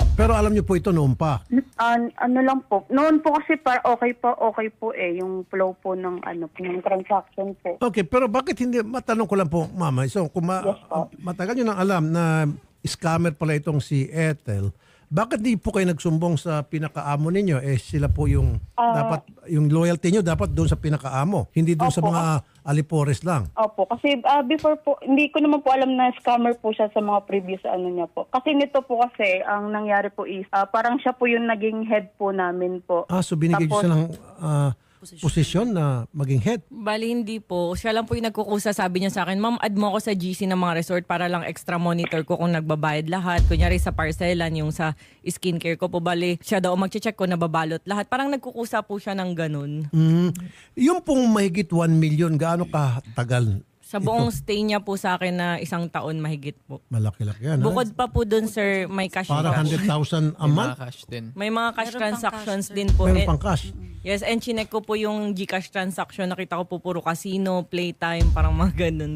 po. Pero alam niyo po ito noon pa. Ano lang po. Noon po kasi okay po yung flow po ng ng transaction po. Okay, pero bakit hindi, matanong ko lang po, Mama. So, kung Yes po. matagal nyo nang alam na scammer pala itong si Ethel, bakit di po kayo nagsumbong sa pinakaamo ninyo? Sila po yung, dapat, yung loyalty nyo dapat doon sa pinakaamo. Hindi doon sa Opo. mga alipores lang. Opo, kasi before po, hindi ko naman po alam na scammer po siya sa mga previous niya po. Kasi nito po kasi, ang nangyari po is, parang siya po yung naging head po namin po. So binigay nyo Tapos- silang posisyon na maging head. Bali, hindi po. Siya lang po yung nagkukusa. Sabi niya sa akin, ma'am, add mo ako sa GC ng mga resort para lang extra monitor ko kung nagbabayad lahat. Kunyari sa parcelan, yung sa skincare ko po. Bali, siya daw magche-check ko nababalot lahat. Parang nagkukusa po siya ng ganun. Yung pong mahigit 1 million, gaano katagal? Sa buong stay niya po sa akin na 1 taon mahigit po. Malaki-laki yan. Bukod pa po dun, sir, may cash. Para cash. 100,000 a May month? mga cash din. May mga cash Meron pang transactions cash, sir. din po. Meron pang cash. Yes, and chinek ko po yung GCash transaction. Nakita ko po puro casino, playtime, parang mga ganun.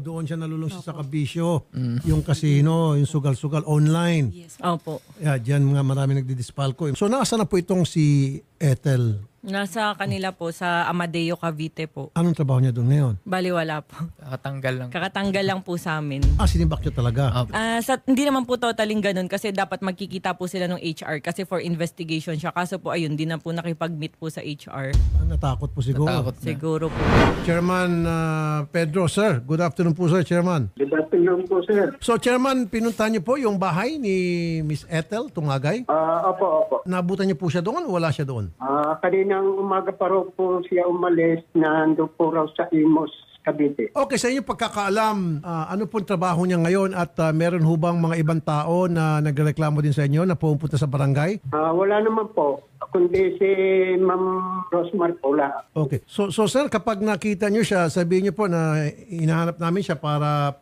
Doon siya nalulungsi sa kabisyo. Yung casino, yung sugal-sugal online. Yes. Opo. Diyan nga marami nagdidispalko. So nasa na po itong si Ethel? Nasa kanila po, sa Amadeo, Cavite po. Anong trabaho niya doon ngayon? Bali, wala po. Kakatanggal lang. Kakatanggal lang po sa amin. Sinibak niyo talaga. Hindi naman po totaling ganun kasi dapat magkikita po sila ng HR kasi for investigation siya. Kaso po ayun, di na po nakipag-meet po sa HR. Natakot po siguro. Natakot na. Siguro po. Chairman Pedro, sir. Good afternoon po, sir, Chairman. Good afternoon po, sir. So, Chairman, pinuntahan niyo po yung bahay ni Miss Ethel Tungagay. Opo. Nabutan niyo po siya doon o wala siya doon? Kaninang umaga pa raw po siya umalis na ando po raw sa Imos, Cavite. Okay, sa inyong pagkakaalam, ano pong trabaho niya ngayon at meron hubang mga ibang tao na nagreklamo din sa inyo na pumunta sa barangay? Wala naman po, kundi si Ma'am Rosmar po wala. Okay. So sir, kapag nakita niyo siya, sabihin niyo po na hinahanap namin siya para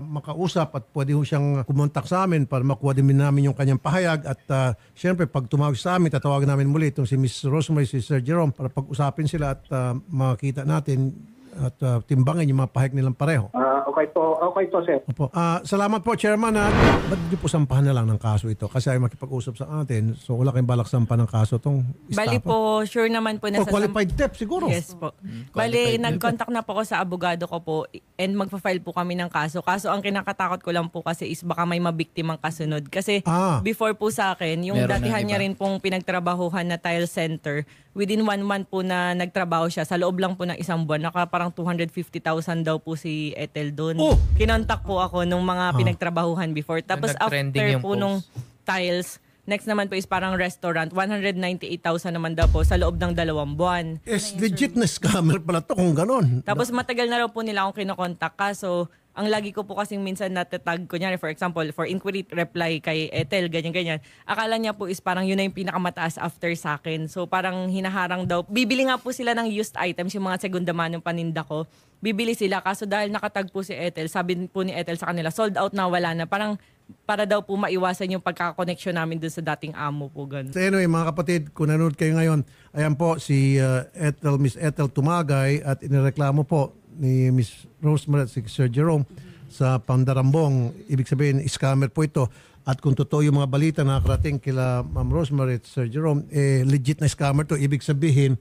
makausap at pwede ho siyang kumontak sa amin para makuha din namin yung kanyang pahayag at syempre pag tumawag sa amin, tatawagan namin muli itong si Miss Rosemary, si Sir Jerome para pag-usapin sila at makita natin at timbangin yung mga pahayag nilang pareho. Okay po, sir. Opo. Salamat po, Chairman. Ba't niyo po sampahan na lang ng kaso ito? Kasi ay makipag-usap sa atin. So wala kayong balak sampahan ng kaso itong Bali po, sure naman po na qualified theft siguro. Yes po. Bali, Qualified nag-contact na po ako sa abogado ko po and magpa-file po kami ng kaso. Kaso ang kinakatakot ko lang po kasi is baka may mabiktimang kasunod. Kasi before po sa akin, yung Meron datihan ng niya iba. rin pong pinagtrabahuhan na tile center, within 1 month po na nagtrabaho siya, sa loob lang po ng 1 buwan, parang 250,000 daw po si Ethel doon. Kinontak po ako nung mga pinagtrabahuhan before. Tapos Nag-trending after yung po nung tiles, next naman po is parang restaurant, 198,000 naman daw po sa loob ng 2 buwan. Legit na scammer pala to kung ganon. Tapos matagal na raw po nila akong kinokontak. Kaso, ang lagi ko po kasing minsan natatag, kunyari for example, for inquiry reply kay Ethel, ganyan-ganyan. Akala niya po is parang yun na yung pinakamataas after sa akin. So parang hinaharang daw. Bibili nga po sila ng used items, yung mga segunda manong paninda ko. Bibili sila. Kaso dahil nakatag po si Ethel, sabi po ni Ethel sa kanila, sold out na, wala na. Parang para daw po maiwasan yung pagkakakoneksyon namin dun sa dating amo po. Ganun. So anyway, mga kapatid, kung nanonood kayo ngayon, ayan po si Miss Ethel Tumagay at inireklamo po ni Miss Rosemary at si Sir Jerome sa Pandarambong. Ibig sabihin, scammer po ito. At kung totoo yung mga balita na nakarating kila Ma'am Rosemary at Sir Jerome, legit na scammer to. Ibig sabihin,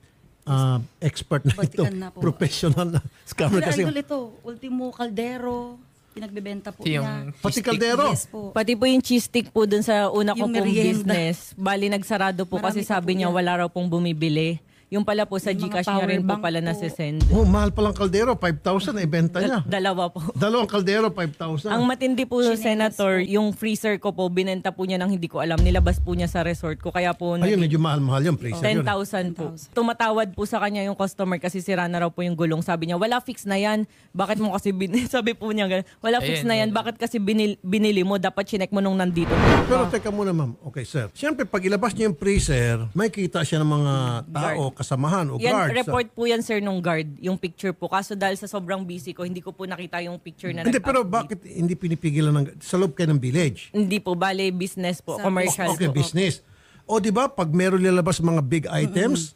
expert na ito. Batikan na po. Professional na scammer. Kasi Kasi ito, Ultimo Caldero, pinagbebenta po Yung niya. pati kaldero. Yes po. Pati po yung cheese stick po dun sa una ko Yung pong merienda. business. Bali, nagsarado po Marami kasi pa sabi po niya yan. wala raw pong bumibili. Yung pala po sa Yung mga Gcash niya rin po power pala bank po. nasisend. Mahal palang kaldero. 5,000 na ibenta niya. Dalawa po. Dalawang kaldero, 5,000. Ang matindi po, Senator, yung freezer ko po, binenta po niya ng hindi ko alam. Nilabas po niya sa resort ko. Kaya po, Ayun, medyo mahal-mahal yung freezer yun. 10,000 po. Tumatawad po sa kanya yung customer kasi sira na raw po yung gulong. Sabi niya, wala fix na yan. Bakit mo kasi sabi po niya, ganun, wala fix Ayun, na yan. Bakit kasi binili mo? Dapat chinek mo nung nandito. Pero teka muna, ma'am. Okay, sir. Siyempre, pag ilabas niyo yung freezer, may kita siya ng mga tao, kasamahan o Yan, guards. report po yan, sir, nung guard. Yung picture po. Kaso dahil sa sobrang busy ko, hindi ko po nakita yung picture na Hindi, pero nag-update. bakit hindi pinipigilan sa loob kayo ng village? Hindi po, bale business po, commercial Okay, po. business. O di ba, pag meron nilabas mga big items,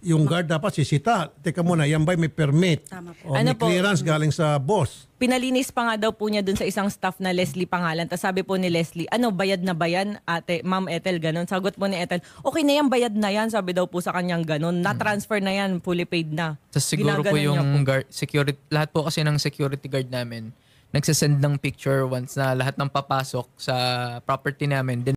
yung guard dapat sisita. Teka muna, yan ba'y may permit? Tama po. O Ano may po? clearance galing sa boss? Pinalinis pa nga daw po niya dun sa isang staff na Leslie pangalan. Tapos sabi po ni Leslie, bayad na ba yan, ate, Ma'am Ethel, ganun. Sagot po ni Ethel, okay na yan, bayad na yan. Sabi daw po sa kanyang ganun. Na-transfer na yan, fully paid na. Tapos siguro po Ginaganon niya yung guard, security, lahat po kasi ng security guard namin, nagsasend ng picture once na lahat ng papasok sa property namin. Then